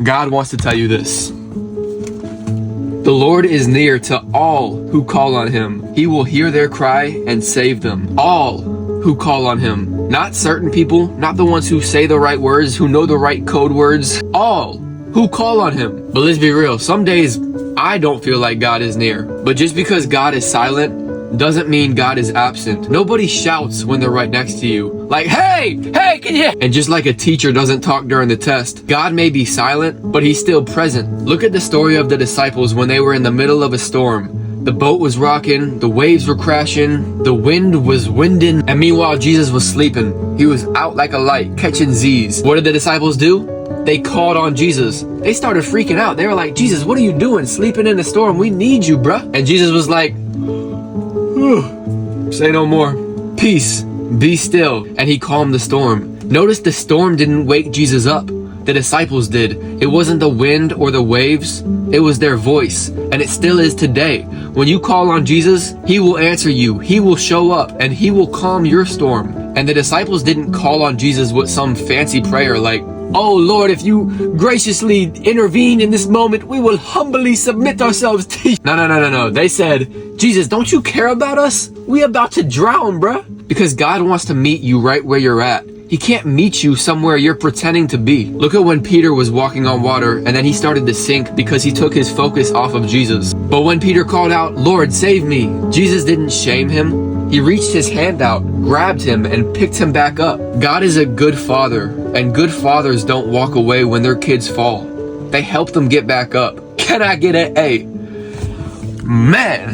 God wants to tell you this. The Lord is near to all who call on him. He will hear their cry and save them. All who call on him. Not certain people, not the ones who say the right words, who know the right code words. All who call on him. But let's be real, some days I don't feel like God is near. But just because God is silent doesn't mean God is absent. Nobody shouts when they're right next to you. Like, hey, can you? And just like a teacher doesn't talk during the test, God may be silent, but he's still present. Look at the story of the disciples when they were in the middle of a storm. The boat was rocking, the waves were crashing, the wind was winding, and meanwhile Jesus was sleeping. He was out like a light, catching Z's. What did the disciples do? They called on Jesus. They started freaking out. They were like, Jesus, what are you doing? Sleeping in the storm. We need you, bruh. And Jesus was like, say no more. Peace. Be still. And he calmed the storm. Notice the storm didn't wake Jesus up. The disciples did. It wasn't the wind or the waves. It was their voice. And it still is today. When you call on Jesus, he will answer you. He will show up and he will calm your storm. And the disciples didn't call on Jesus with some fancy prayer like, oh Lord, if you graciously intervene in this moment, we will humbly submit ourselves to you. No. They said, Jesus, don't you care about us? We about to drown, bruh. Because God wants to meet you right where you're at. He can't meet you somewhere you're pretending to be. Look at when Peter was walking on water and then he started to sink because he took his focus off of Jesus. But when Peter called out, Lord, save me, Jesus didn't shame him. He reached his hand out, grabbed him, and picked him back up. God is a good father, and good fathers don't walk away when their kids fall. They help them get back up. Can I get an A? Man.